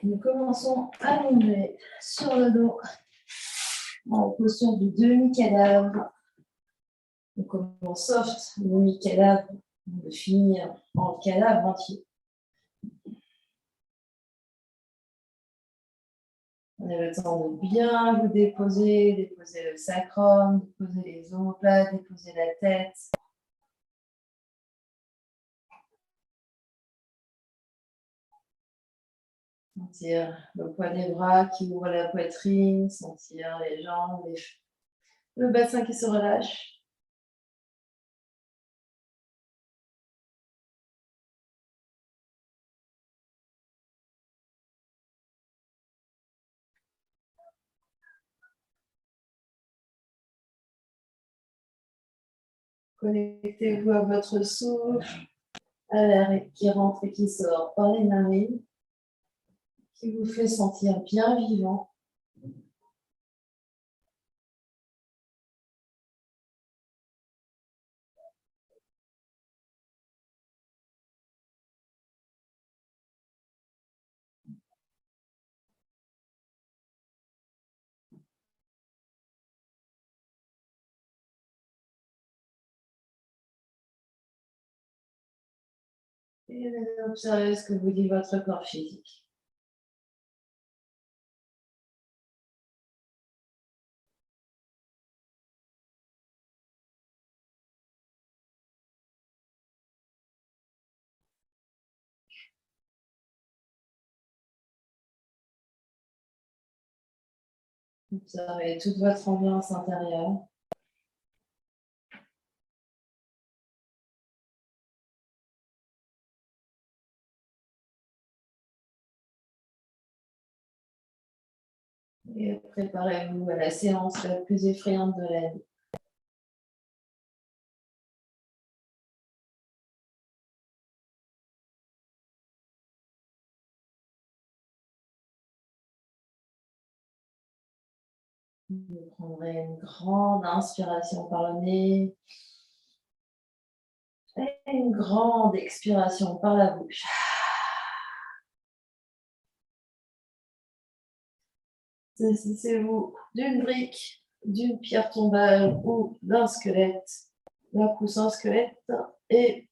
Nous commençons allongés sur le dos, en posture de demi-cadavre. On commence soft, demi-cadavre, on va finir en cadavre entier. On a le temps de bien vous déposer le sacrum, déposer les omoplates, déposer la tête. Sentir le poids des bras qui ouvre la poitrine, sentir les jambes, le bassin qui se relâche. Connectez-vous à votre souffle, à l'air qui rentre et qui sort par les narines, qui vous fait sentir bien vivant. Et observez ce que vous dit votre corps physique. Observez toute votre ambiance intérieure. Et préparez-vous à la séance la plus effrayante de la vie. Vous prendrez une grande inspiration par le nez et une grande expiration par la bouche. Saisissez-vous d'une brique, d'une pierre tombale ou d'un squelette, d'un coussin squelette, et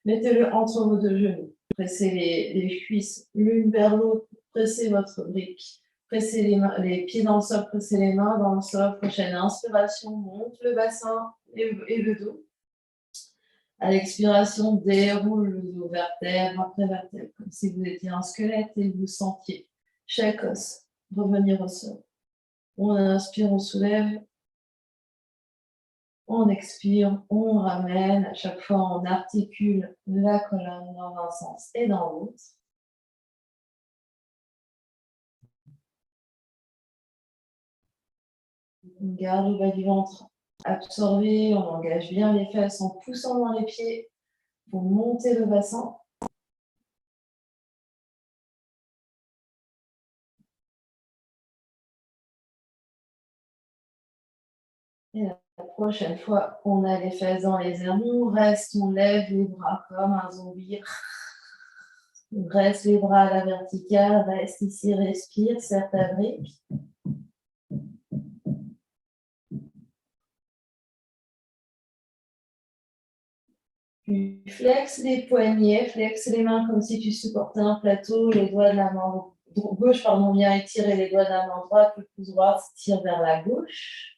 mettez-le entre vos deux genoux. Pressez les cuisses l'une vers l'autre, pressez votre brique, pressez les pieds dans le sol, pressez les mains dans le sol. Prochaine inspiration, monte le bassin et le dos. À l'expiration, déroule le dos vertèbre après vertèbre, comme si vous étiez un squelette et vous sentiez chaque os revenir au sol. On inspire, on soulève. On expire, on ramène. À chaque fois, on articule la colonne dans un sens et dans l'autre. On garde le bas du ventre absorbé. On engage bien les fesses en poussant dans les pieds pour monter le bassin. Et la prochaine fois qu'on a les fesses dans les airs, on reste, on lève les bras comme un zombie. On reste les bras à la verticale, reste ici, respire, serre ta brique. Tu flexes les poignets, flexe les mains comme si tu supportais un plateau, les doigts de la main gauche, bien étirés, les doigts de la main droite, le pouce droit se tire vers la gauche.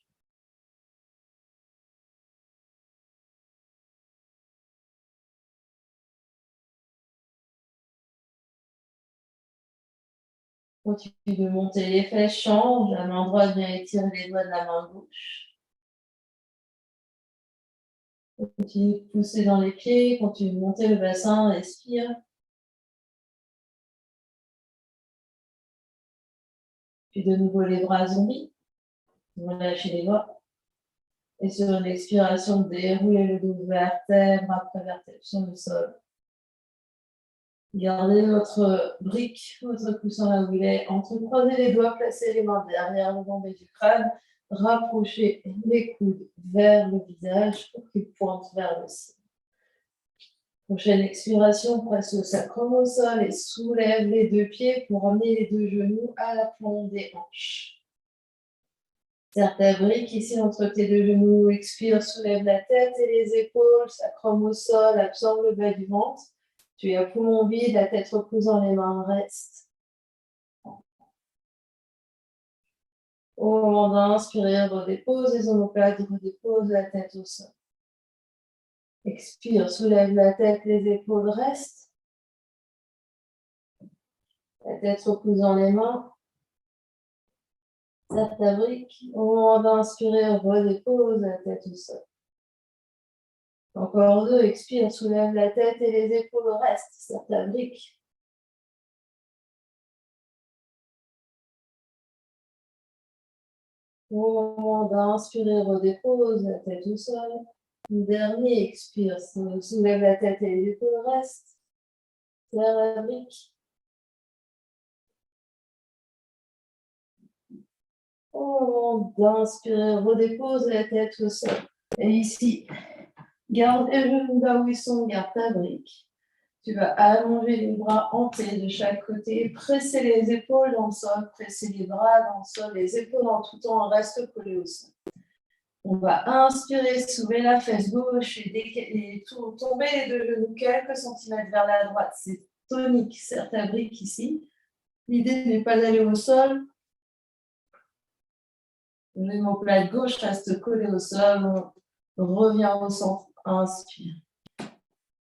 Continue de monter les fesses, change, la main droite vient étirer les doigts de la main gauche. Continue de pousser dans les pieds, continue de monter le bassin, respire. Puis de nouveau les bras zombies, relâchez les doigts. Et sur une expiration, déroulez le dos vertèbre après vertèbre sur le sol. Gardez votre brique, votre coussin là où il est. Entrecroisez les doigts, placez les mains derrière le bombé du crâne. Rapprochez les coudes vers le visage pour qu'ils pointent vers le ciel. Prochaine expiration, presse le sacrum au sol et soulève les deux pieds pour emmener les deux genoux à la plombe des hanches. Serre ta brique ici entre tes deux genoux. Expire, soulève la tête et les épaules, sacrum au sol, absorbe le bas du ventre. Tu es à poumon vide, la tête repose dans les mains, reste. Au moment d'inspirer, redépose les omoplates, redépose la tête au sol. Expire, soulève la tête, les épaules restent. La tête repose dans les mains. Serre ta brique. Au moment d'inspirer, redépose la tête au sol. Encore deux, expire, soulève la tête et les épaules restent. Serre ta brique. Au moment d'inspirer, redépose la tête au sol. Dernier, expire, soulève la tête et les épaules restent. Serre la brique. Au moment d'inspirer, redépose la tête au sol. Et ici, garde les genoux là où ils sont, garde ta brique. Tu vas allonger les bras en T de chaque côté, presser les épaules dans le sol, presser les bras dans le sol, les épaules en tout temps restent collées au sol. On va inspirer, soulever la fesse gauche et tomber les deux genoux quelques centimètres vers la droite. C'est tonique, serre ta brique ici. L'idée n'est pas d'aller au sol. L'omoplate gauche reste collée au sol. On revient au centre. Inspire.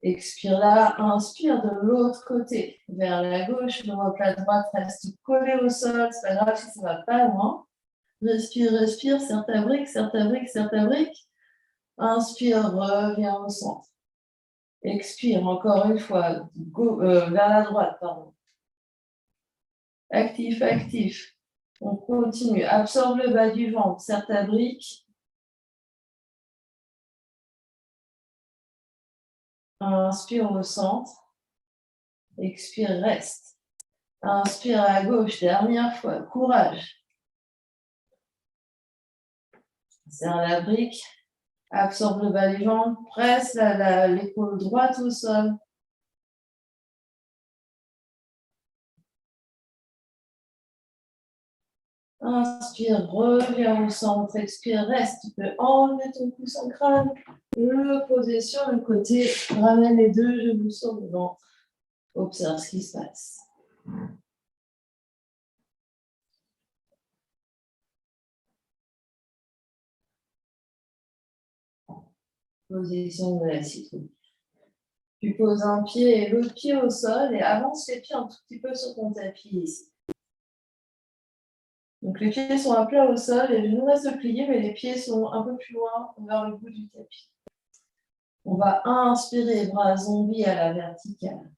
Expire là. Inspire de l'autre côté. Vers la gauche. L'omoplate droite reste collée au sol. C'est pas grave si ça ne va pas loin. Respire, respire. Serre ta brique, serre ta brique, serre ta brique. Inspire, reviens au centre. Expire encore une fois, vers la droite, pardon. Actif, actif. On continue. Absorbe le bas du ventre, serre ta brique. Inspire au centre. Expire, reste. Inspire à gauche, dernière fois. Courage. Serre la brique. Absorbe le bas du ventre. Presse l'épaule droite au sol. Inspire, reviens au centre, expire, reste. Tu peux enlever ton coussin crâne, le poser sur le côté, ramène les deux genoux sur le ventre. Observe ce qui se passe. Position de la citrouille. Tu poses un pied et l'autre pied au sol et avance les pieds un tout petit peu sur ton tapis ici. Donc les pieds sont à plat au sol, les genoux restent pliés, mais les pieds sont un peu plus loin vers le bout du tapis. On va inspirer, bras zombies à la verticale.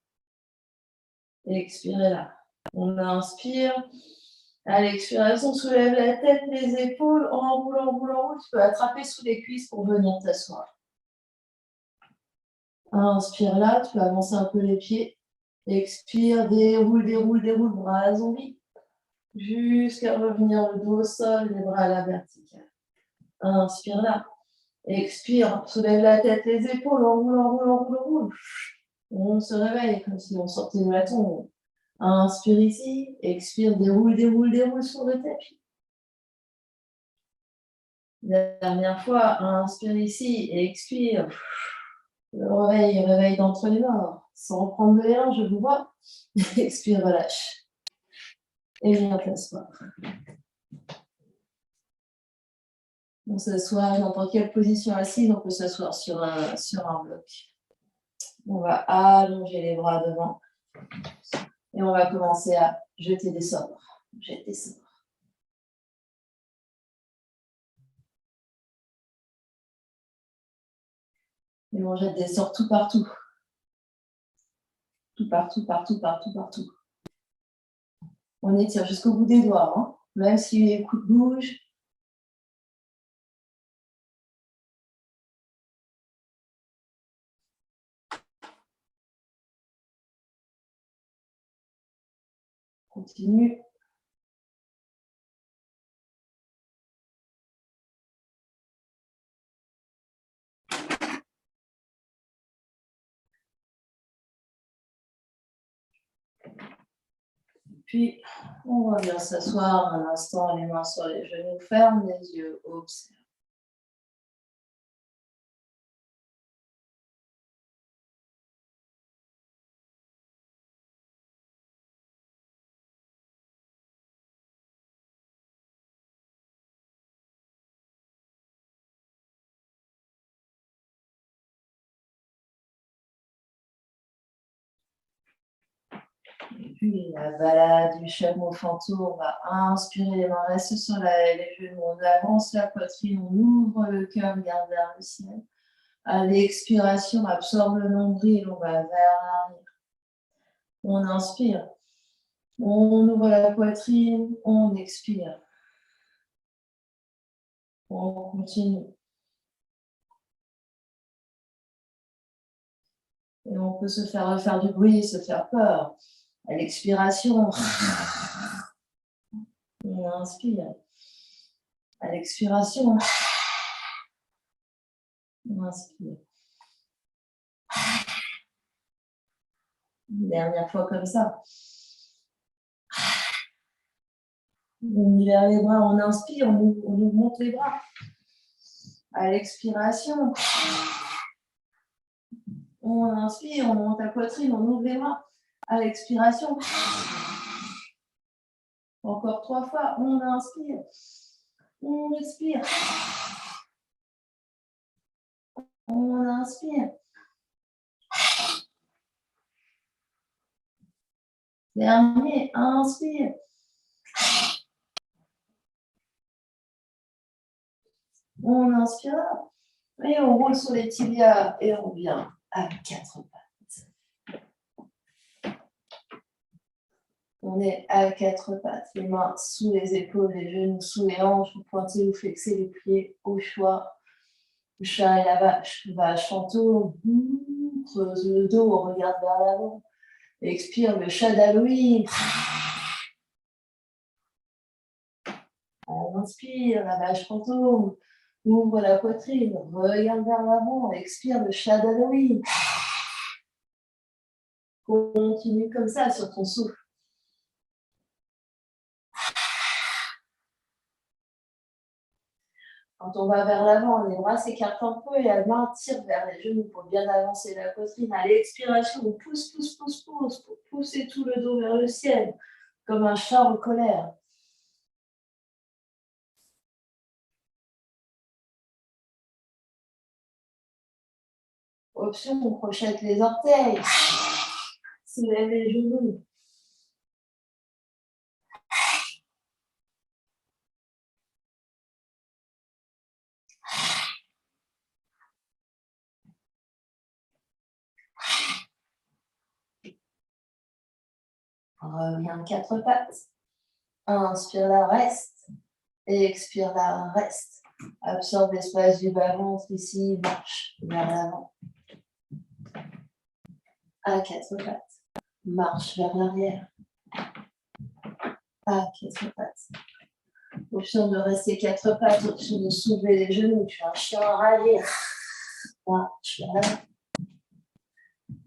Et expirer là. On inspire. À l'expiration, soulève la tête, les épaules, enroule, enroule, enroule. Tu peux attraper sous les cuisses pour venir t'asseoir. Inspire là, tu peux avancer un peu les pieds. Expire, déroule, déroule, déroule, bras à zombie. Jusqu'à revenir le dos au sol, les bras à la verticale. Inspire là. Expire, soulève la tête, les épaules, enroule, enroule, enroule, enroule. On se réveille comme si on sortait de la tombe. Inspire ici, expire, déroule, déroule, déroule sur le tapis. Dernière fois, inspire ici et expire. Le réveil d'entre les morts. Sans prendre de l'air, je vous vois. Expire, relâche. Et viens t'asseoir. On s'assoit dans n'importe quelle position assise, on peut s'asseoir sur un bloc. On va allonger les bras devant. Et on va commencer à jeter des sorts. Jette des sorts. Et on jette des sorts tout partout. Tout partout, partout, partout, partout. On étire jusqu'au bout des doigts, hein. Même si les coudes bougent. Continue. Puis, on va bien s'asseoir un instant, les mains sur les genoux, ferme les yeux, observe. Puis la balade du chameau fantôme, on va inspirer, les mains restent sur les genoux, on avance la poitrine, on ouvre le cœur, regarde vers le ciel. À l'expiration, absorbe le nombril, on va vers l'arrière. On inspire, on ouvre la poitrine, on expire. On continue. Et on peut se faire refaire du bruit, se faire peur. À l'expiration, on inspire. À l'expiration, on inspire. Une dernière fois comme ça. On libère les bras, on inspire, on nous monte les bras. À l'expiration, on inspire, on monte la poitrine, on ouvre les bras. À l'expiration, encore 3 fois, on inspire, on expire, on inspire. Dernier, inspire. On inspire et on roule sur les tibias et on vient à 4 pattes. On est à 4 pattes, les mains sous les épaules, les genoux sous les hanches, vous pointez, vous flexez les pieds au choix. Le chat et la vache, vache fantôme, creuse le dos, on regarde vers l'avant. Expire le chat d'Halloween. On inspire, la vache fantôme. Ouvre la poitrine, regarde vers l'avant, expire le chat d'Halloween. Continue comme ça sur ton souffle. Quand on va vers l'avant, les bras s'écartent un peu et la main tire vers les genoux pour bien avancer la poitrine. À l'expiration, on pousse, pousse, pousse, pousse pour pousser tout le dos vers le ciel, comme un chat en colère. Option, on crochette les orteils. Soulève les genoux. Reviens 4 pattes. Inspire la reste. Et expire la reste. Absorbe l'espace du bas-ventre ici. Marche vers l'avant. À 4 pattes. Marche vers l'arrière. À 4 pattes. Option de rester 4 pattes. Option de soulever les genoux. Tu as un chien enragé. Marche vers l'avant.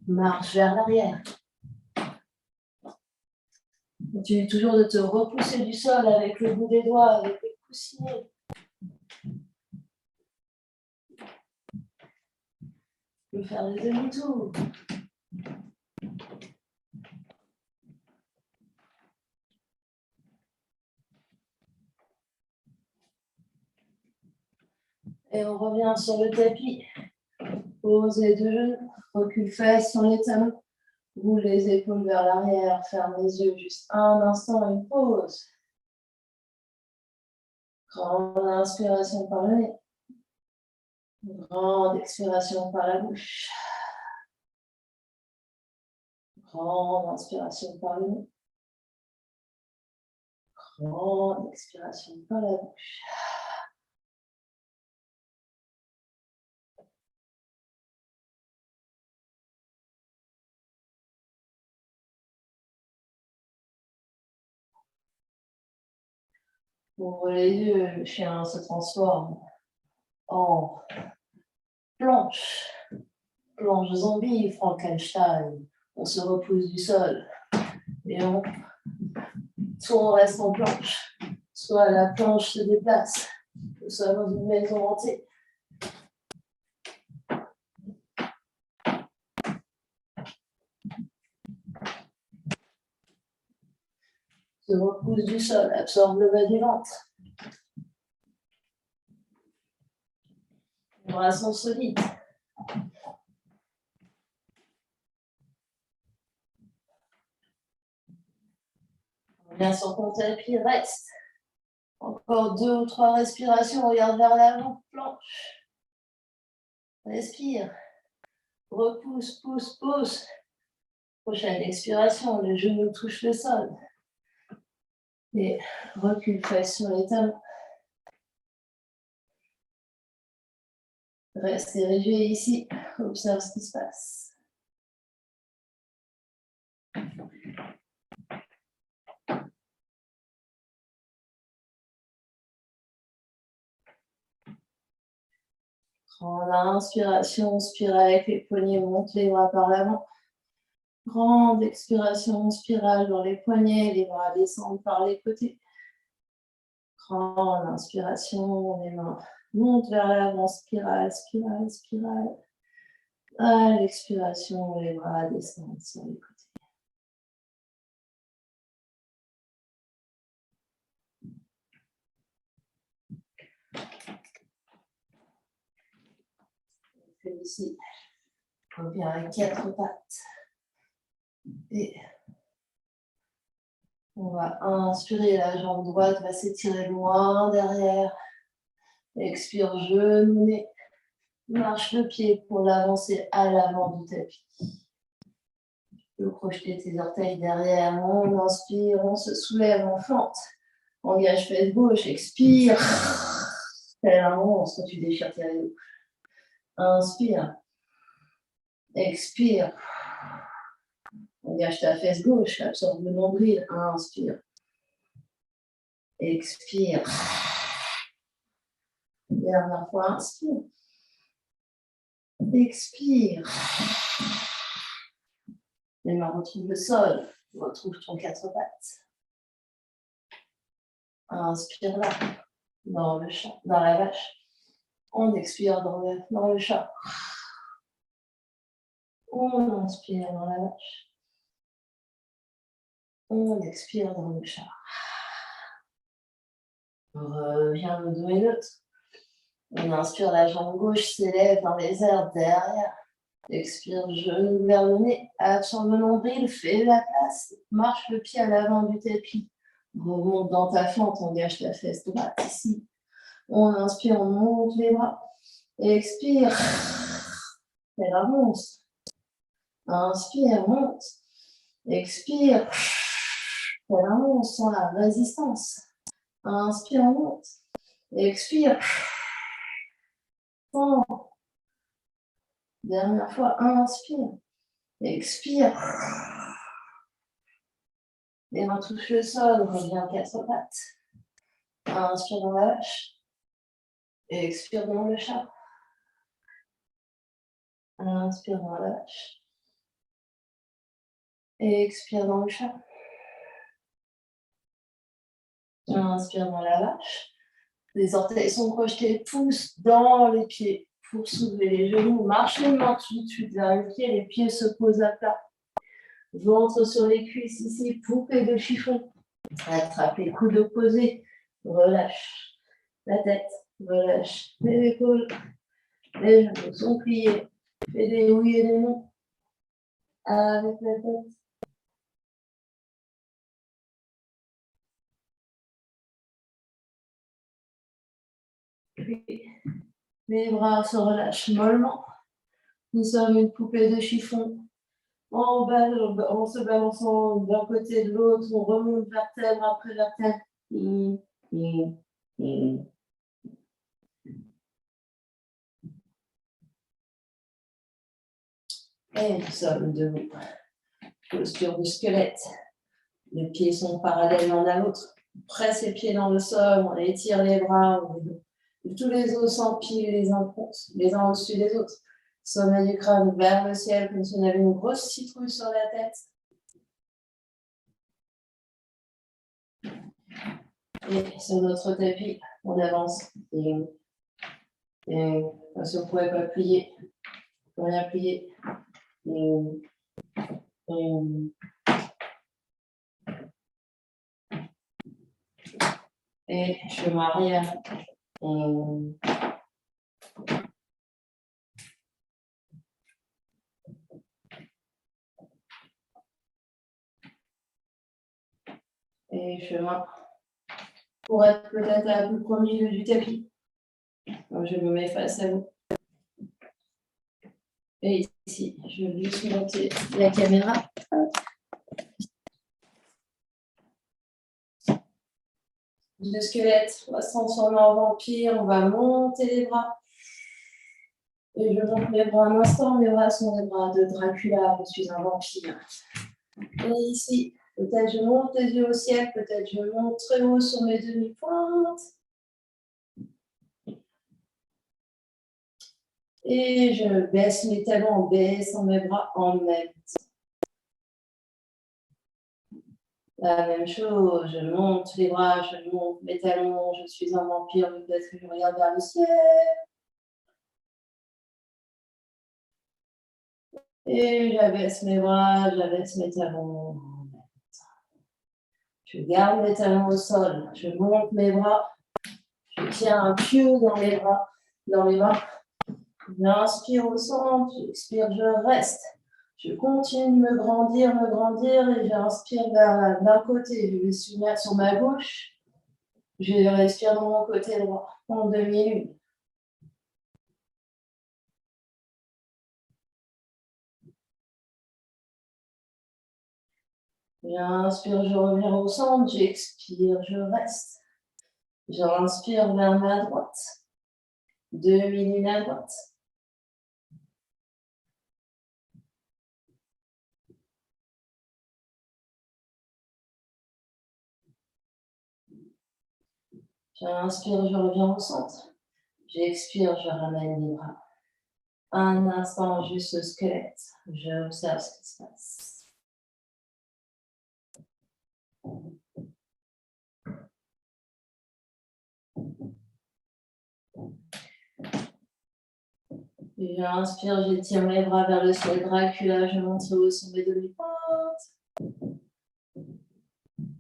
Marche vers l'arrière. Continue toujours de te repousser du sol avec le bout des doigts, avec les coussinets. Tu peux faire des demi-tours. Et on revient sur le tapis. Pose les 2 genoux, recule fesses sur les talons. Roule les épaules vers l'arrière, ferme les yeux juste un instant, une pause. Grande inspiration par le nez. Grande expiration par la bouche. Grande inspiration par le nez. Grande expiration par la bouche. Ouvre les yeux, le chien se transforme en planche. Planche zombie, Frankenstein. On se repousse du sol et on Soit on reste en planche, soit la planche se déplace, soit dans une maison hantée. Se repousse du sol, absorbe le bas du ventre. Les bras sont solides. Bien sur ton tapis, reste. Encore 2 ou 3 respirations, regarde vers l'avant, planche. Respire. Repousse, pousse, pousse. Prochaine expiration, le genou touche le sol. Et recule face sur les talons. Reste érigé ici. Observe ce qui se passe. Grande inspiration, inspire avec les poignets, monte les bras par l'avant. Grande expiration, spirale dans les poignets, les bras descendent par les côtés. Grande inspiration, les mains montent vers l'avant, spirale, spirale, spirale. À l'expiration, les bras descendent sur les côtés. Ici, on vient avec 4 pattes. Et on va inspirer, la jambe droite va s'étirer loin derrière. Expire, genou, nez. Marche le pied pour l'avancer à l'avant du tapis. Tu peux projeter tes orteils derrière. On inspire, on se soulève, on fente. Engage fesse gauche, expire. Tel un monstre, tu déchires tes rideaux. Inspire. Expire. Engage ta fesse gauche, absorbe le nombril. Inspire. Expire. Dernière fois, inspire. Expire. Les mains retrouvent le sol. Retrouve ton 4 pattes. Inspire là, dans le chat, dans la vache. On expire dans le chat. On inspire dans la vache. On expire dans le chat. Reviens le dos et neutre. On inspire, la jambe gauche s'élève dans les airs derrière. Expire, genou vers le nez. Absorbe le nombril, fais la place. Marche le pied à l'avant du tapis. Remonte dans ta fente, engage ta fesse droite ici. On inspire, on monte les bras. Expire. Fais la monstre. Inspire, monte. Expire. Fais la monstre sans la résistance. Inspire, monte. Expire. Fends. Dernière fois, inspire. Expire. Les mains touchent le sol, reviens 4 pattes. Inspire dans la vache. Expire dans le chat. Inspire dans la vache. Expire dans le chat. Inspire dans la vache. Les orteils sont projetés, pouce dans les pieds pour soulever les genoux. Marche les mains tout de suite vers le pied, les pieds se posent à plat. Ventre sur les cuisses ici, poupée de chiffon. Attrape les coudes opposés, relâche la tête, relâche les épaules. Les genoux sont pliés. Fais des oui et des non avec la tête. Puis, les bras se relâchent mollement. Nous sommes une poupée de chiffon. En se balançant d'un côté de l'autre, on remonte vertèbre après vertèbre. Et nous sommes debout. Posture du squelette. Les pieds sont parallèles l'un à l'autre. Presse les pieds dans le sol, on étire les bras. Tous les os s'empilent les uns au-dessus des autres. Sommet du crâne vers le ciel, comme si on avait une grosse citrouille sur la tête. Et sur notre tapis, on avance. Et si on ne pouvait pas plier, on peut rien plier. Et je m'arrière. Et chemin pour être peut-être un peu au milieu du tapis. Donc, je me mets face à vous. Et ici, je vais juste monter la caméra. Le squelette va se transformer en vampire. On va monter les bras. Et je monte mes bras un instant. Mes bras sont les bras de Dracula. Je suis un vampire. Et ici, peut-être je monte les yeux au ciel. Peut-être je monte très haut sur mes demi-pointes. Et je baisse mes talons en baissant mes bras en même temps. La même chose, je monte les bras, je monte mes talons, je suis un vampire, peut-être que je regarde vers le ciel. Et j'abaisse mes bras, j'abaisse mes talons. Je garde mes talons au sol, je monte mes bras, je tiens un pieu dans mes bras, dans mes mains. J'inspire au centre, j'expire, je reste. Je continue de me grandir et j'inspire d'un côté. Je vais se mettre sur ma gauche. Je respire dans mon côté droit en demi-lune. J'inspire, je reviens au centre. J'expire, je reste. J'inspire vers ma droite. Demi-lune à droite. J'inspire, je reviens au centre. J'expire, je ramène les bras. Un instant, juste le squelette. J'observe ce qui se passe. J'inspire, j'étire mes bras vers le ciel. Dracula, je monte haut sur mes demi-pointes.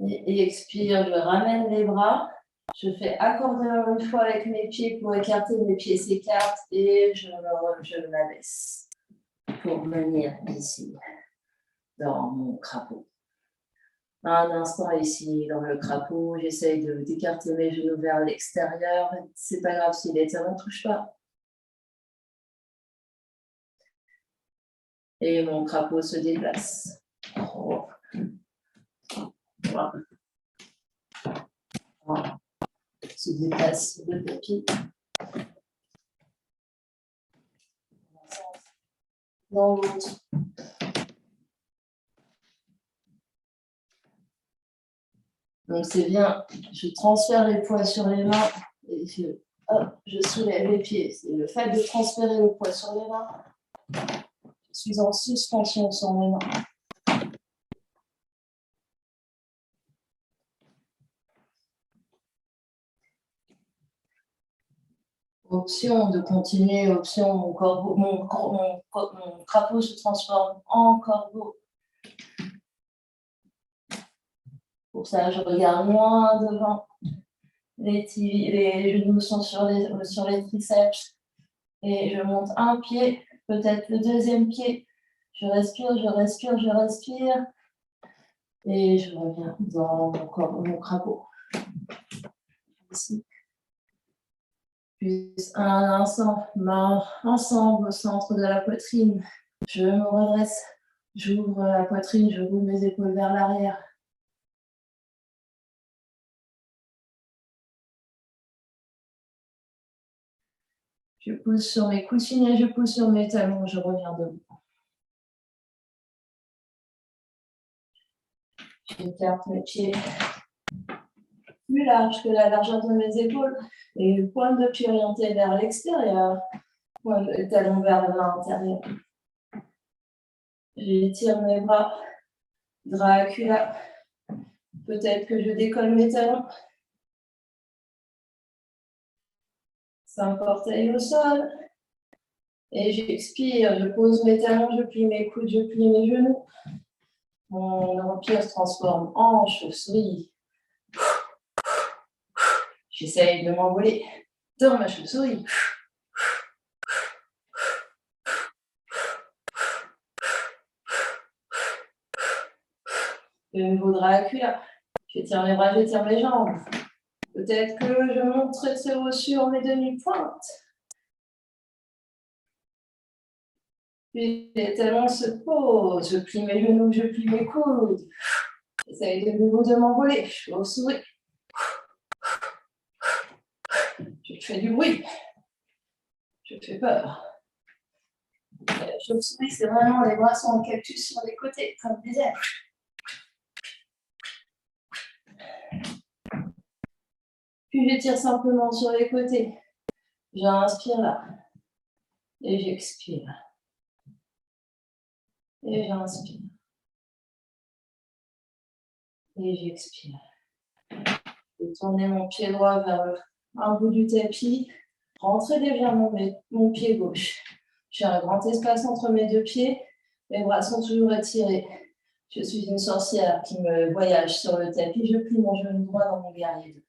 Et expire, je ramène les bras. Je fais accordéon une fois avec mes pieds pour écarter, mes pieds s'écartent et je m'abaisse pour venir ici, dans mon crapaud. Un instant ici, dans le crapaud, j'essaye d'écarter mes genoux vers l'extérieur. C'est pas grave si les talons ne touchent pas. Et mon crapaud se déplace. Voilà. Voilà. Se déplace le tapis. Dans l'autre. Donc c'est bien, je transfère les poids sur les mains et je soulève les pieds. C'est le fait de transférer le poids sur les mains. Je suis en suspension sur mes mains. Option de continuer, option mon corbeau, mon crapaud se transforme en corbeau. Pour ça, je regarde loin devant. Les genoux sont sur les triceps. Et je monte un pied, peut-être le deuxième pied. Je respire, je respire, je respire. Et je reviens dans mon crapaud. Ici. Puis un instant, main ensemble au centre de la poitrine. Je me redresse, j'ouvre la poitrine, je roule mes épaules vers l'arrière. Je pousse sur mes coussinets, je pousse sur mes talons, je reviens debout. J'écarte mes pieds plus large que la largeur de mes épaules et le pointe de pied orienté vers l'extérieur, le talon vers l'intérieur. J'étire mes bras, Dracula. Peut-être que je décolle mes talons. 5 orteils au sol. Et j'expire, je pose mes talons, je plie mes coudes, je plie mes genoux. Mon empire se transforme en chauve-souris. J'essaye de m'envoler dans ma chauve-souris. De nouveau Dracula. J'étire mes bras, j'étire mes jambes. Peut-être que je monte très très haut sur mes demi-pointes. Puis les talons se posent, je plie mes genoux, je plie mes coudes. J'essaye de nouveau de m'envoler, chauve-souris. Je fais du bruit. Je fais peur. La chauve-souris, c'est vraiment les bras sont en cactus sur les côtés, comme des ailes. Puis je tire simplement sur les côtés. J'inspire là. Et j'expire. Et j'inspire. Et j'expire. Je vais tourner mon pied droit vers un bout du tapis. Rentrer légèrement mon pied gauche. J'ai un grand espace entre mes deux pieds. Mes bras sont toujours étirés. Je suis une sorcière qui me voyage sur le tapis. Je plie mon genou droit dans mon guerrier.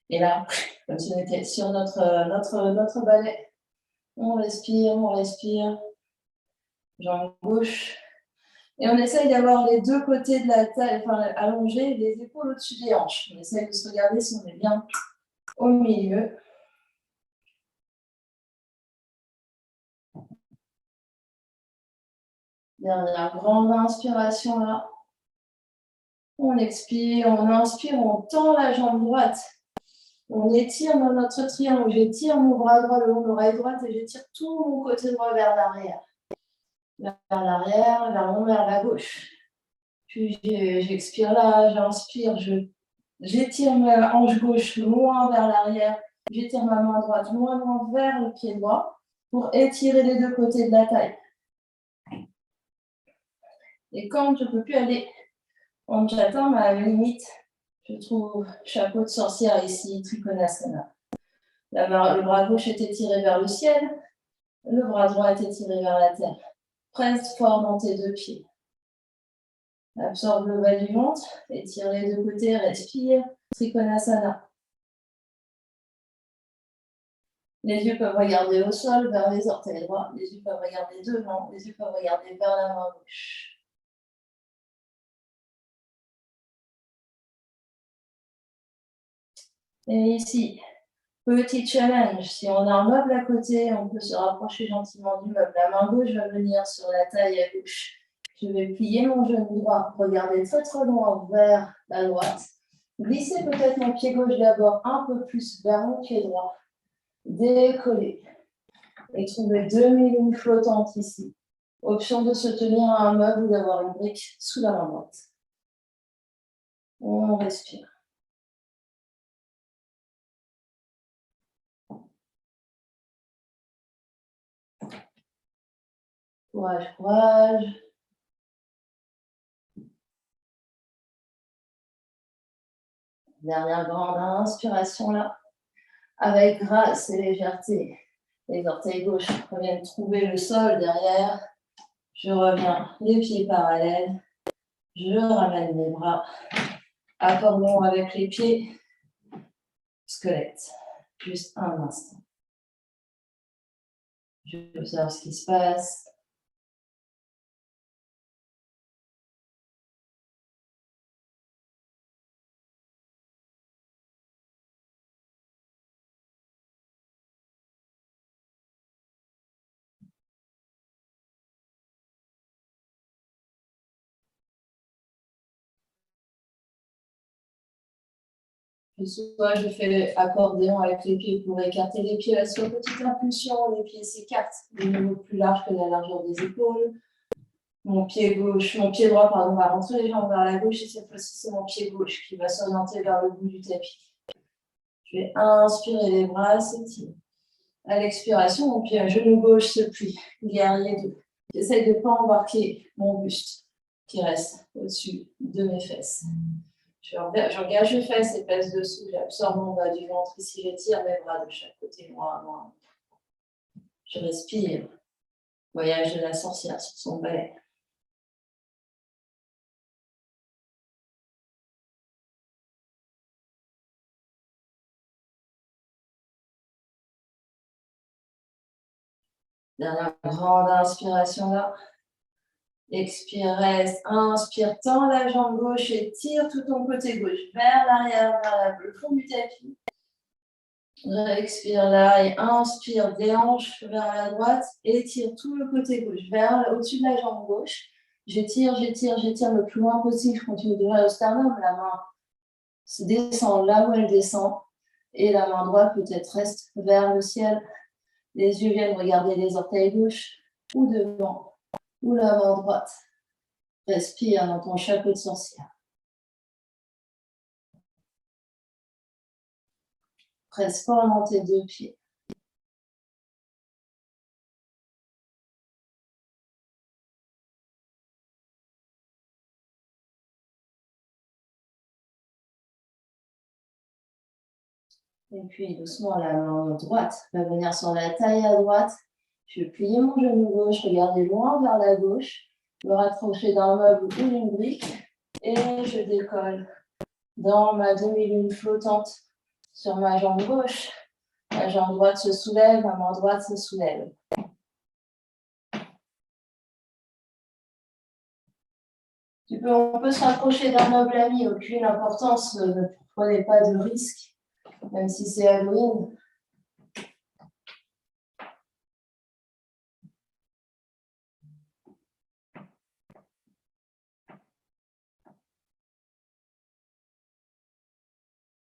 Et là, comme si on était sur notre balai, on respire. Jambe gauche. Et on essaye d'avoir les deux côtés de la taille, enfin allongés, les épaules au-dessus des hanches. On essaye de se regarder si on est bien au milieu. Dernière grande inspiration là. On expire, on inspire, on tend la jambe droite. On étire dans notre triangle. J'étire mon bras droit le long de l'oreille droite et j'étire tout mon côté droit vers l'arrière. Vers l'arrière, vers la gauche. Puis j'expire là, j'inspire, j'étire ma hanche gauche loin vers l'arrière. J'étire ma main droite loin vers le pied droit pour étirer les deux côtés de la taille. Et quand je ne peux plus aller en j'atteins à la limite, je trouve chapeau de sorcière ici, Trikonasana. Le bras gauche est étiré vers le ciel, le bras droit est étiré vers la terre. Presse fort dans tes deux pieds. Absorbe le bas du ventre, étire les deux côtés, respire, Trikonasana. Les yeux peuvent regarder au sol, vers les orteils droits. Les yeux peuvent regarder devant, les yeux peuvent regarder vers la main gauche. Et ici, petit challenge. Si on a un meuble à côté, on peut se rapprocher gentiment du meuble. La main gauche va venir sur la taille à gauche. Je vais plier mon genou droit, regarder très très loin vers la droite. Glisser peut-être mon pied gauche d'abord un peu plus vers mon pied droit. Décoller. Et trouver demi-lune flottante ici. Option de se tenir à un meuble ou d'avoir une brique sous la main droite. On respire. Courage, courage. Dernière grande inspiration là. Avec grâce et légèreté. Les orteils gauches reviennent trouver le sol derrière. Je reviens les pieds parallèles. Je ramène les bras. Accordons avec les pieds. Squelette. Juste un instant. J'observe ce qui se passe. Soit je fais accordéon avec les pieds pour écarter les pieds, la soit petite impulsion, les pieds s'écartent de niveau plus large que la largeur des épaules. Mon pied droit, pardon, va rentrer les jambes vers la gauche et cette fois-ci c'est mon pied gauche qui va s'orienter vers le bout du tapis. Je vais inspirer, les bras s'étirent. À l'expiration, mon pied genou gauche se plie, guerrier 2. J'essaye de ne pas embarquer mon buste qui reste au-dessus de mes fesses. J'engage les fesses et pèse dessous. J'absorbe mon bas du ventre. Ici, j'étire mes bras de chaque côté, moi à moi. Je respire. Voyage de la sorcière sur son balai. Dernière grande inspiration là. Expire, reste. Inspire, tends la jambe gauche et tire tout ton côté gauche vers l'arrière, vers le fond du tapis. Expire là et inspire, déhanche vers la droite et tire tout le côté gauche vers au-dessus de la jambe gauche. J'étire le plus loin possible. Je continue de vers le sternum. La main se descend là où elle descend et la main droite peut-être reste vers le ciel. Les yeux viennent regarder les orteils gauche ou devant ou la main droite. Respire dans ton chapeau de sorcière. Presse fort dans tes deux pieds. Et puis doucement, la main droite va venir sur la taille à droite. Je vais plier mon genou gauche, regarder loin vers la gauche, me rapprocher d'un meuble ou d'une brique et je décolle dans ma demi-lune flottante sur ma jambe gauche. La jambe droite se soulève, ma main droite se soulève. On peut se rapprocher d'un meuble ami, aucune importance, ne prenez pas de risque, même si c'est Halloween.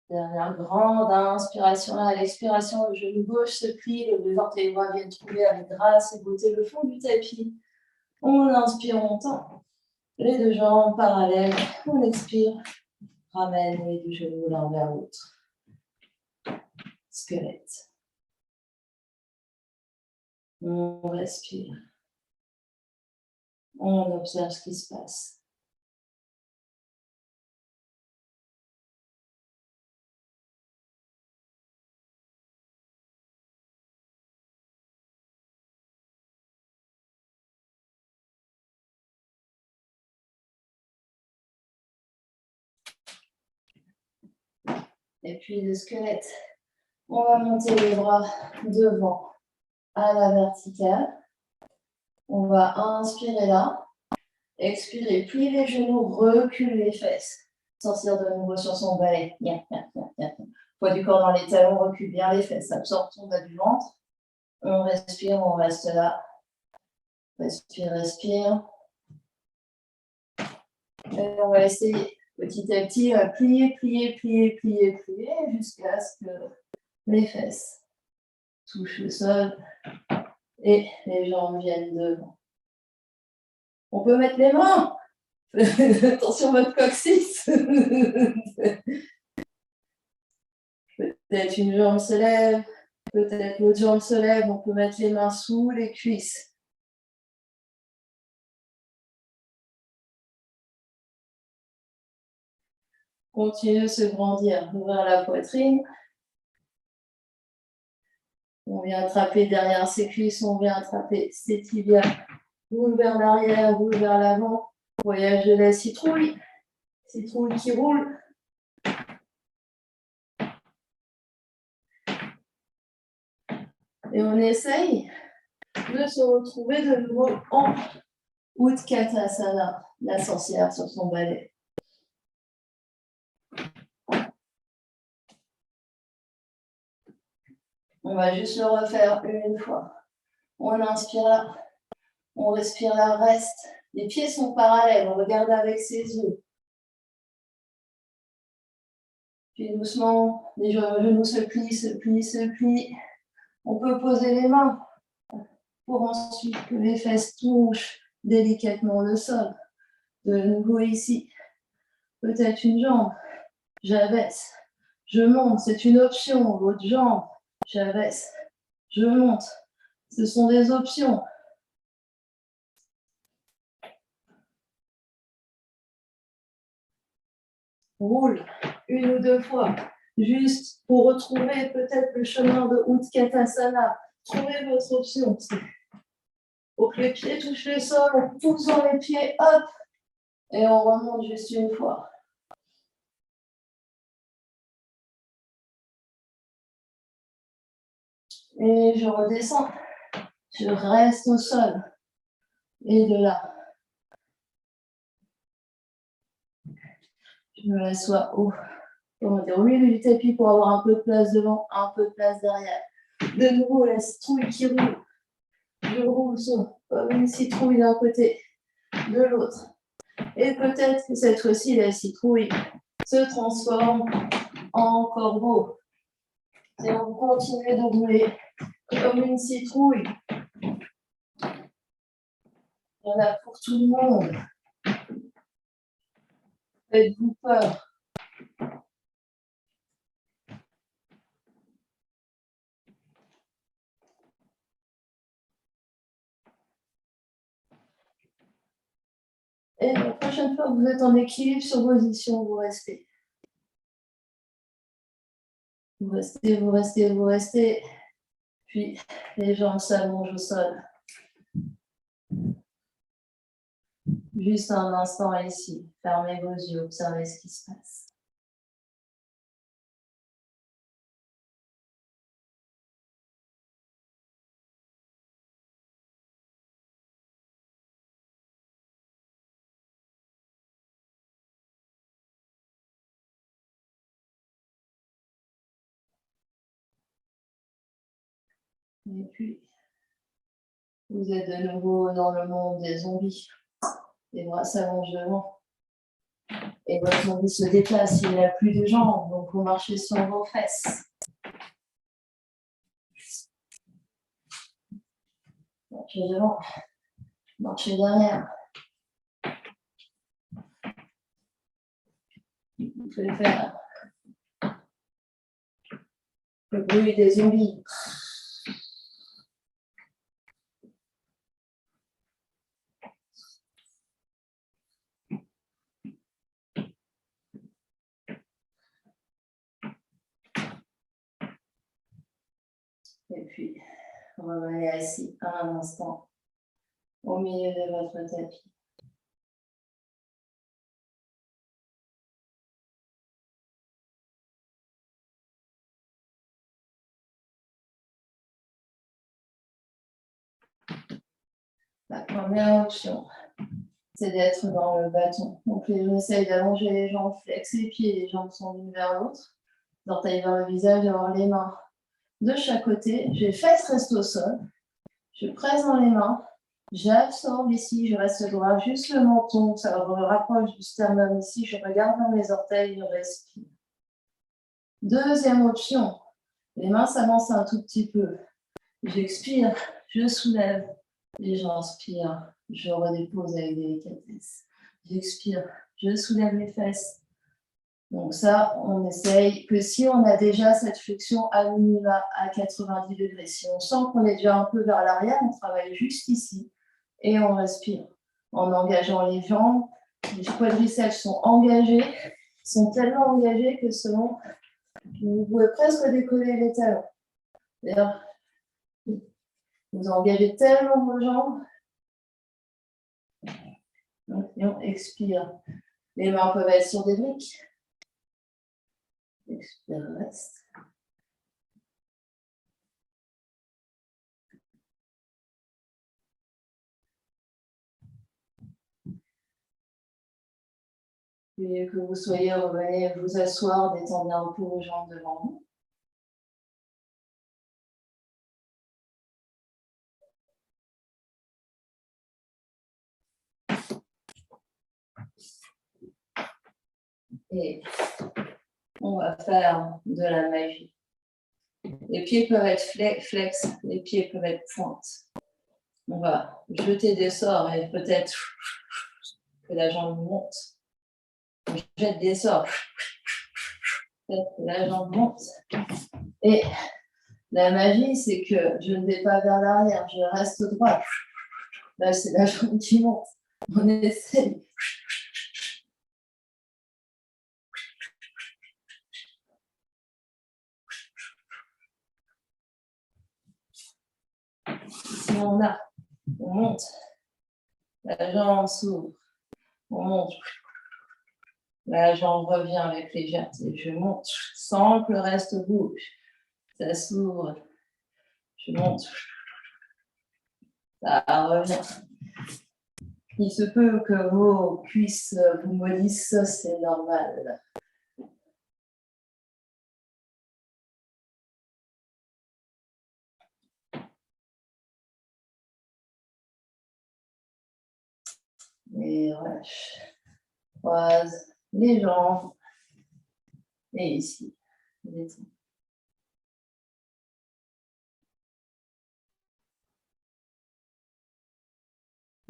Dernière grande inspiration là, à l'expiration, le genou gauche se plie, les orteils droits viennent trouver avec grâce et beauté le fond du tapis. On inspire, on tend les deux jambes parallèles, on expire, ramène les deux genoux l'un vers l'autre. Squelette. On respire. On observe ce qui se passe. Et puis le squelette, on va monter les bras devant à la verticale. On va inspirer là, expirer, plie les genoux, recule les fesses. Sortir de nouveau sur son balai. Poids du corps dans les talons, recule bien les fesses, absorbe ton bas du ventre. On respire, on reste là. Respire, respire. Et on va essayer petit à petit à plier, jusqu'à ce que les fesses touchent le sol et les jambes viennent devant. On peut mettre les mains. Attention votre coccyx. Peut-être une jambe se lève, peut-être l'autre jambe se lève. On peut mettre les mains sous les cuisses. Continuez de se grandir, ouvrir la poitrine. On vient attraper derrière ses cuisses, on vient attraper ses tibias. Boule vers l'arrière, boule vers l'avant. Voyage de la citrouille. Citrouille qui roule. Et on essaye de se retrouver de nouveau en Utkatasana, la sorcière sur son balai. On va juste le refaire une fois. On inspire là, on respire là, reste. Les pieds sont parallèles, on regarde avec ses yeux. Puis doucement, les genoux se plient. On peut poser les mains pour ensuite que les fesses touchent délicatement le sol. De nouveau ici, peut-être une jambe, j'abaisse, je monte, c'est une option, l'autre jambe, j'abaisse, je monte, ce sont des options. roule une ou deux fois, juste pour retrouver peut-être le chemin de Utkatasana. Trouvez votre option. Pour que les pieds touchent le sol, on pousse dans les pieds, hop, et on remonte juste une fois. Et je redescends. Je reste au sol. Et de là, je me m'assois au milieu du tapis pour avoir un peu de place devant, un peu de place derrière. De nouveau, la citrouille qui roule. Je roule comme une citrouille d'un côté, de l'autre. Et peut-être que cette fois-ci, la citrouille se transforme en corbeau. Et on continue de rouler comme une citrouille. Il y en a pour tout le monde. Faites-vous peur. Et la prochaine fois que vous êtes en équilibre sur position, vous restez. Vous restez, vous restez, vous restez. Puis les jambes s'allongent au sol. Juste un instant ici. Fermez vos yeux, observez ce qui se passe. Et puis, vous êtes de nouveau dans le monde des zombies. Les bras s'allongent devant. Et votre zombie se déplace, il n'a plus de jambes, donc vous marchez sur vos fesses. Marchez devant, marchez derrière. Vous pouvez faire le bruit des zombies. Et puis, revenez assis un instant au milieu de votre tapis. La première option, c'est d'être dans le bâton. Donc, j'essaye d'allonger les jambes, flex les pieds, les jambes sont l'une vers l'autre. Les orteils vers le visage, avoir les mains de chaque côté. Les fesses restent au sol. Je presse dans les mains. J'absorbe ici, je reste droit, juste le menton, ça me rapproche du sternum ici. Je regarde dans mes orteils, je respire. Deuxième option, les mains s'avancent un tout petit peu. J'expire, je soulève et j'inspire. Je redépose avec délicatesse. J'expire, je soulève les fesses. Donc ça, on essaye que si on a déjà cette flexion à minima à 90 degrés, si on sent qu'on est déjà un peu vers l'arrière, on travaille juste ici et on respire en engageant les jambes. Les quadriceps sont engagés, sont tellement engagés que selon, vous pouvez presque décoller les talons. D'ailleurs, vous engagez tellement vos jambes. Donc, et on expire. Les mains peuvent être sur des briques. Expire, reste. Puis que vous soyez, revenez vous asseoir, détendre un peu vos jambes devant vous. Et on va faire de la magie. Les pieds peuvent être flex, les pieds peuvent être pointes. On va jeter des sorts et peut-être que la jambe monte. On jette des sorts. Peut-être que la jambe monte. Et la magie, c'est que je ne vais pas vers l'arrière, je reste droit. Là, c'est la jambe qui monte. On essaye. on a. On monte. La jambe s'ouvre. On monte. La jambe revient avec légèreté. Je monte sans que le reste bouge. Ça s'ouvre. Je monte. Ça revient. Il se peut que vos cuisses vous mollissent, c'est normal. Et relâche. Croise les jambes. Et ici. Détends.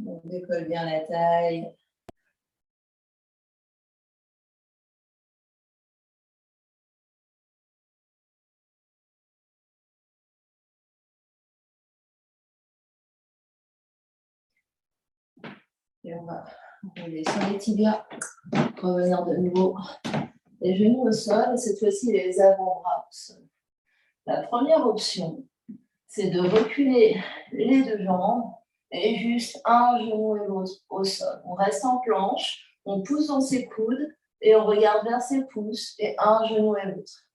On décolle bien la taille. Et on va rouler sur les tibias. Revenir de nouveau. Les genoux au sol. Et cette fois-ci, les avant-bras au sol. La première option, c'est de reculer les deux jambes et juste un genou et l'autre au sol. On reste en planche, on pousse dans ses coudes et on regarde vers ses pouces et un genou et l'autre.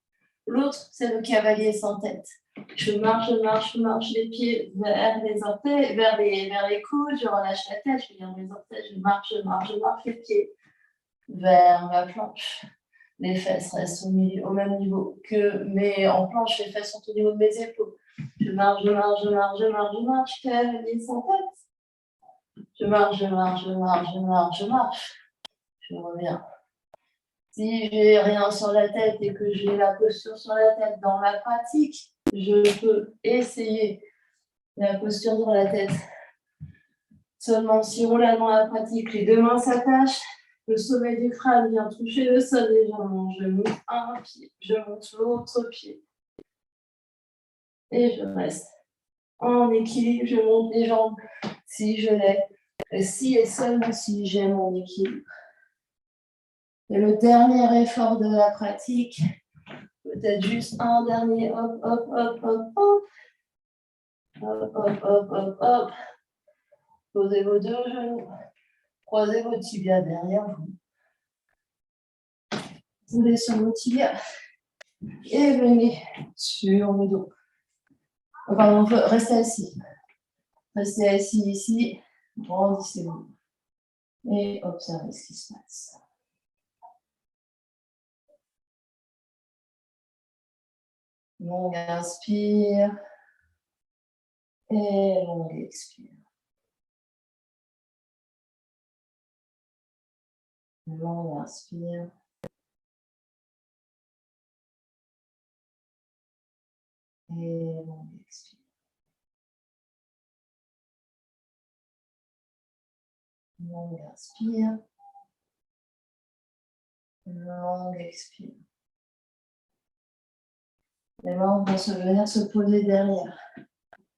L'autre, c'est le cavalier sans tête. Je marche les pieds vers les orteils, vers les coudes, je relâche la tête, je regarde les orteils, je marche les pieds vers la planche. Les fesses restent au même niveau que, mais en planche, les fesses sont au niveau de mes épaules. Je marche, cavalier sans tête. Je marche. Je reviens. Si j'ai rien sur la tête et que j'ai la posture sur la tête dans ma pratique, je peux essayer la posture dans la tête. Seulement si on l'a dans la pratique, les deux mains s'attachent, le sommet du crâne vient toucher le sol légèrement. Je monte un pied, je monte l'autre pied. Et je reste en équilibre, je monte les jambes si je l'ai. Et si et seulement si j'ai mon équilibre. Et le dernier effort de la pratique, peut-être juste un dernier hop, hop, hop, hop, hop. Hop, hop, hop, hop, hop. Posez vos deux genoux. Croisez vos tibias derrière vous. Roulez sur vos tibias. Et venez sur le dos. Pardon, restez assis. Restez assis ici. Grandissez-vous. Et observez ce qui se passe. Longue inspire. Et longue expire. Longue inspire. Et longue expire. Longue inspire. Longue expire. Les mains vont venir se poser derrière.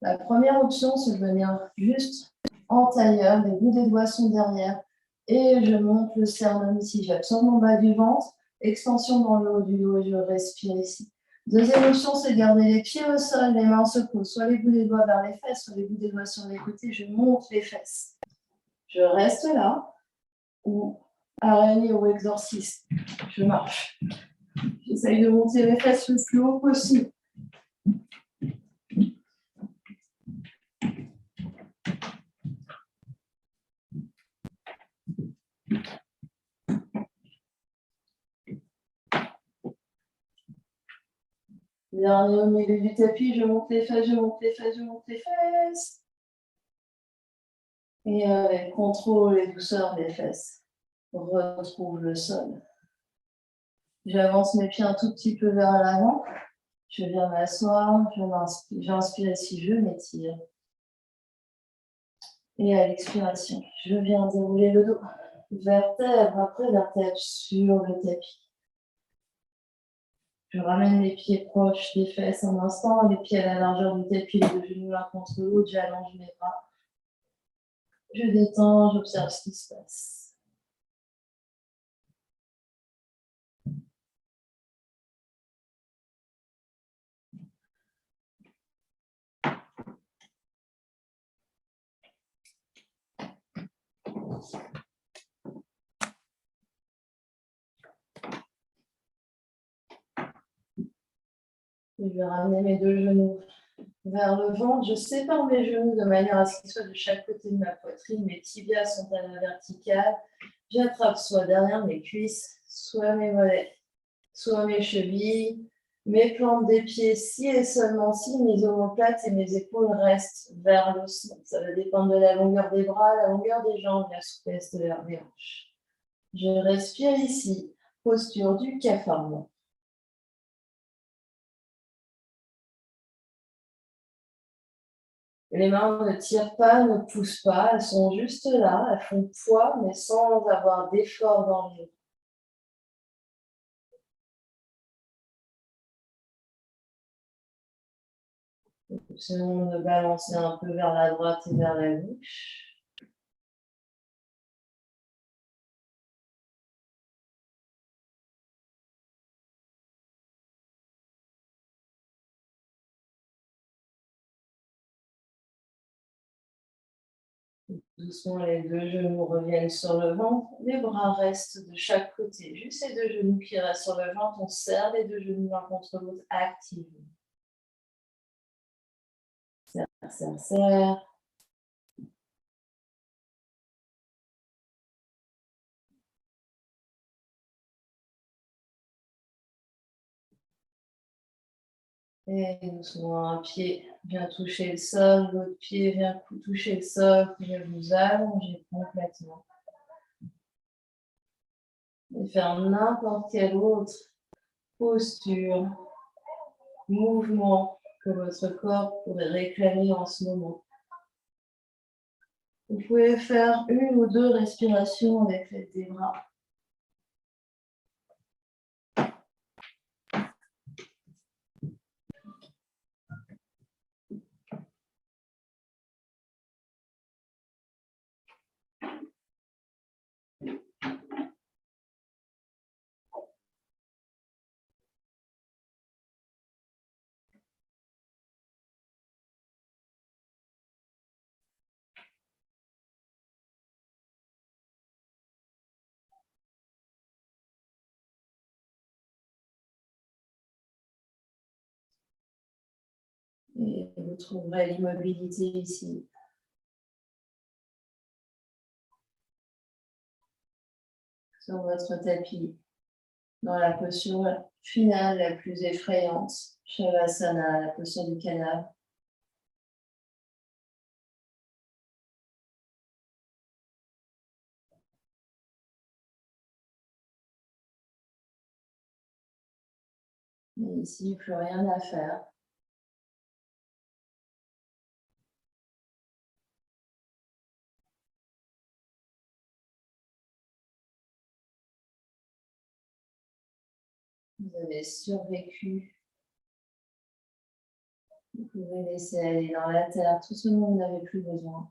La première option, c'est de venir juste en tailleur. Les bouts des doigts sont derrière. Et je monte le sternum ici. J'absorbe mon bas du ventre. Extension dans le haut du dos et je respire ici. Deuxième option, c'est de garder les pieds au sol, les mains se posent. Soit les bouts des doigts vers les fesses, soit les bouts des doigts sur les côtés. Je monte les fesses. Je reste là. Ou araignée ou exorciste. Je marche. J'essaye de monter les fesses le plus haut possible. Dernier au milieu du tapis, je monte les fesses, je monte les fesses, je monte les fesses. Et avec contrôle et douceur des fesses, retrouve le sol. J'avance mes pieds un tout petit peu vers l'avant. Je viens m'asseoir, j'inspire ici, je m'étire. Et à l'expiration, je viens dérouler le dos. Vertèbre après vertèbre sur le tapis. Je ramène les pieds proches des fesses un instant, les pieds à la largeur du tapis, les deux genoux l'un contre l'autre, j'allonge mes bras. Je détends, j'observe ce qui se passe. Je vais ramener mes deux genoux vers le ventre. Je sépare mes genoux de manière à ce qu'ils soient de chaque côté de ma poitrine. Mes tibias sont à la verticale. J'attrape soit derrière mes cuisses, soit mes mollets, soit mes chevilles, mes plantes des pieds, si et seulement si mes omoplates et mes épaules restent vers le sol. Ça va dépendre de la longueur des bras, la longueur des jambes, la souplesse de leurs hanches. Je respire ici, posture du cafard. Les mains ne tirent pas, ne poussent pas, elles sont juste là, elles font poids, mais sans avoir d'effort dans les dos. Essayons de balancer un peu vers la droite et vers la gauche. Doucement, les deux genoux reviennent sur le ventre, les bras restent de chaque côté. Juste les deux genoux qui restent sur le ventre, on serre les deux genoux l'un contre l'autre activement. Serre, serre, serre. Et doucement, un pied vient toucher le sol, l'autre pied vient toucher le sol, puis vous allongez complètement. Et faire n'importe quelle autre posture, mouvement que votre corps pourrait réclamer en ce moment. Vous pouvez faire une ou deux respirations avec l'aide des bras. Et vous trouverez l'immobilité ici. Sur votre tapis, dans la posture finale la plus effrayante, Shavasana, la posture du canard. Et ici, plus rien à faire. Vous avez survécu. Vous pouvez laisser aller dans la terre tout ce dont vous n'avez plus besoin.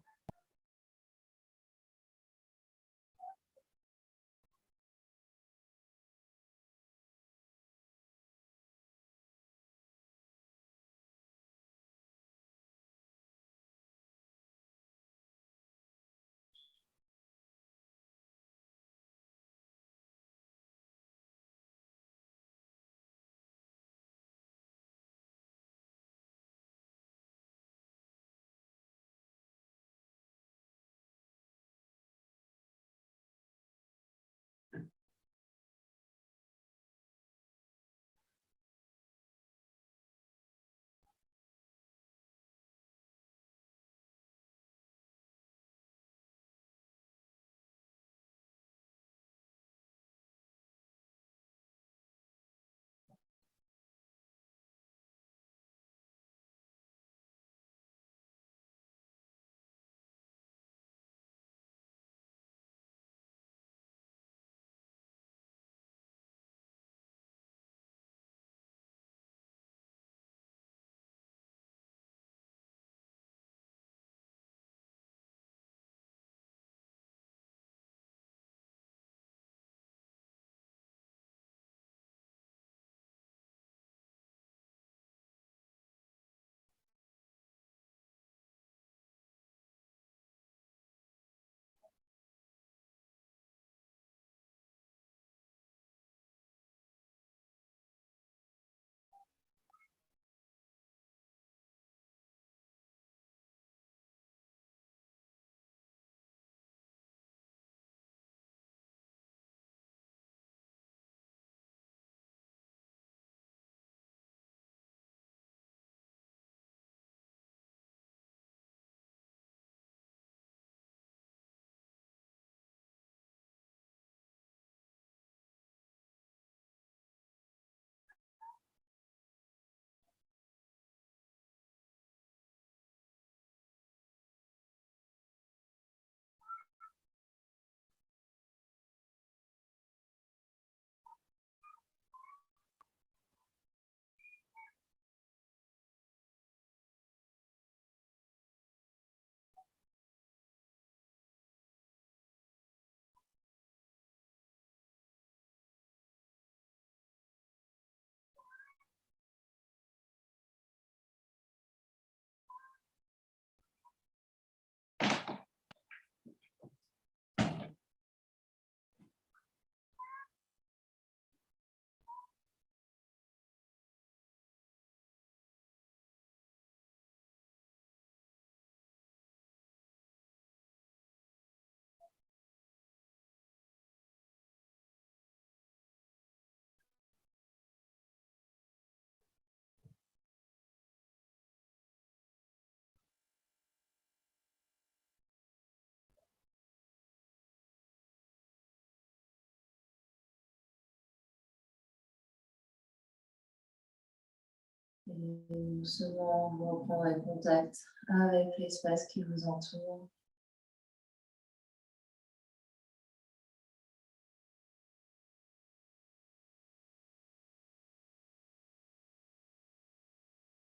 Et doucement, vous reprendrez contact avec l'espace qui vous entoure.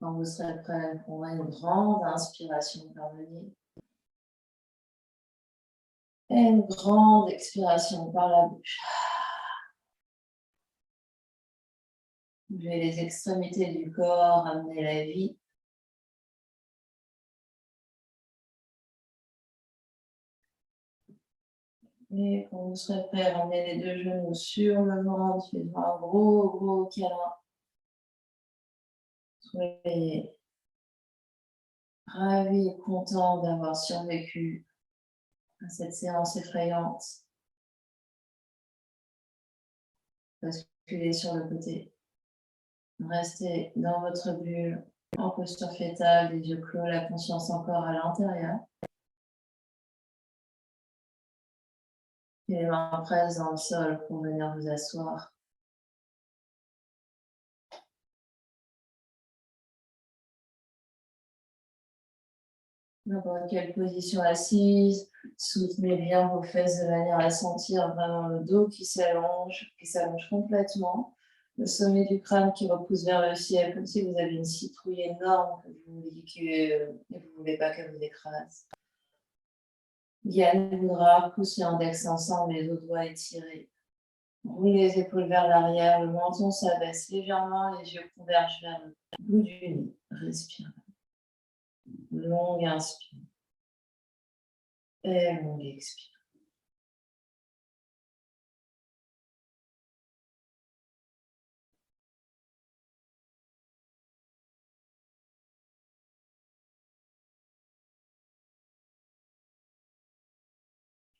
Quand vous serez prêt, vous prendrez une grande inspiration par le nez. Et une grande expiration par la bouche. Bougez les extrémités du corps, amenez la vie. Et quand vous serez prêt, ramenez les deux genoux sur le ventre, faites un gros câlin. Soyez ravis et contents d'avoir survécu à cette séance effrayante. Basculez sur le côté. Restez dans votre bulle, en posture fétale, les yeux clos, la conscience encore à l'intérieur. Et les mains presses dans le sol pour venir vous asseoir. N'importe quelle position assise, soutenez bien vos fesses de manière à sentir vraiment le dos qui s'allonge complètement, le sommet du crâne qui repousse vers le ciel, comme si vous avez une citrouille énorme que vous ne voulez pas qu'elle vous écrase. Yann Mudra, pousse l'index ensemble, les autres doigts étirés. Roulez les épaules vers l'arrière, le menton s'abaisse légèrement, les yeux convergent vers le bout du nez. Respire. Longue inspire. Et longue expire.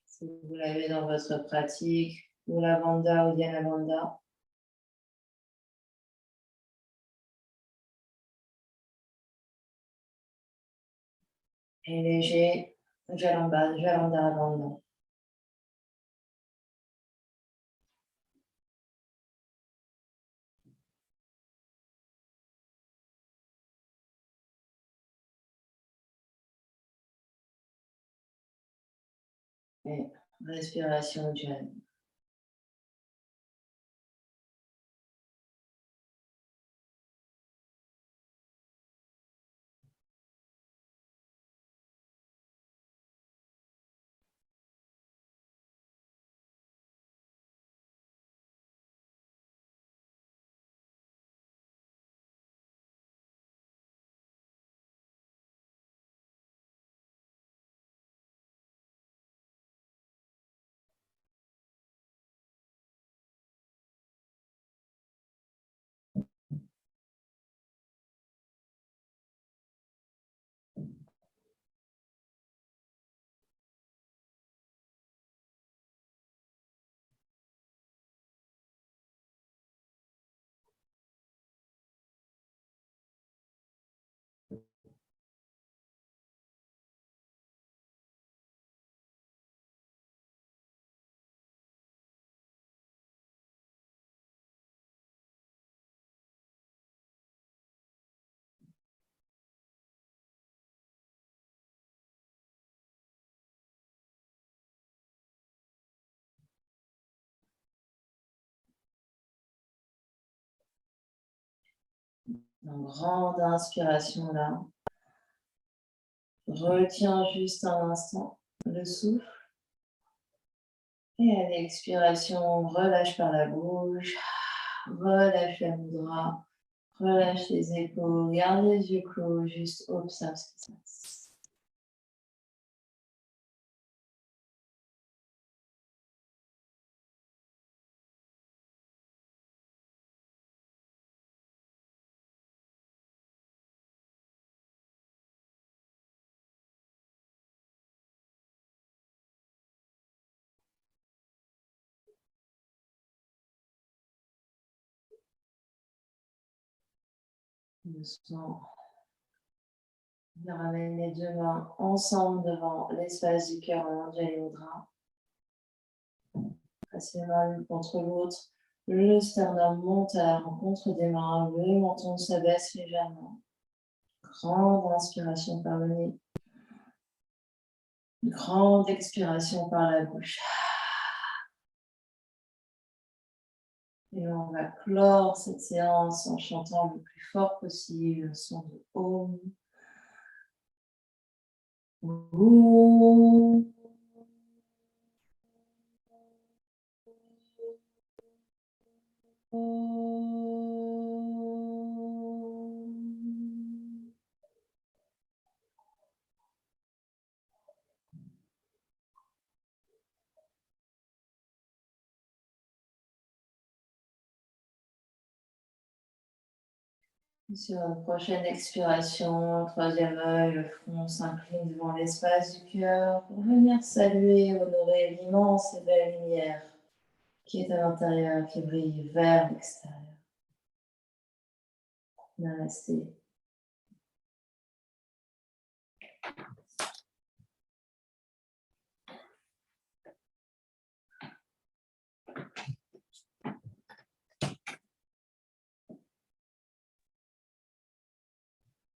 Si vous l'avez dans votre pratique, Mula Bandha ou Dhyana Bandha. Et léger, Jalandhara Bandha. Et respiration Ujjayi. Une grande inspiration là. Retiens juste un instant le souffle. Et à l'expiration, relâche par la bouche. Relâche la mudra. Relâche les épaules. Garde les yeux clos. Juste observe ce qui se passe. Doucement. On ramène les deux mains ensemble devant l'espace du cœur en Anjali Mudra. Passez les mains l'une contre l'autre. Le sternum monte à la rencontre des mains, le menton s'abaisse légèrement. Grande inspiration par le nez. Grande expiration par la bouche. Et on va clore cette séance en chantant le plus fort possible le son de Om. Om. Sur une prochaine expiration, troisième œil, le front s'incline devant l'espace du cœur pour venir saluer, honorer l'immense et belle lumière qui est à l'intérieur, qui brille vers l'extérieur. Namasté.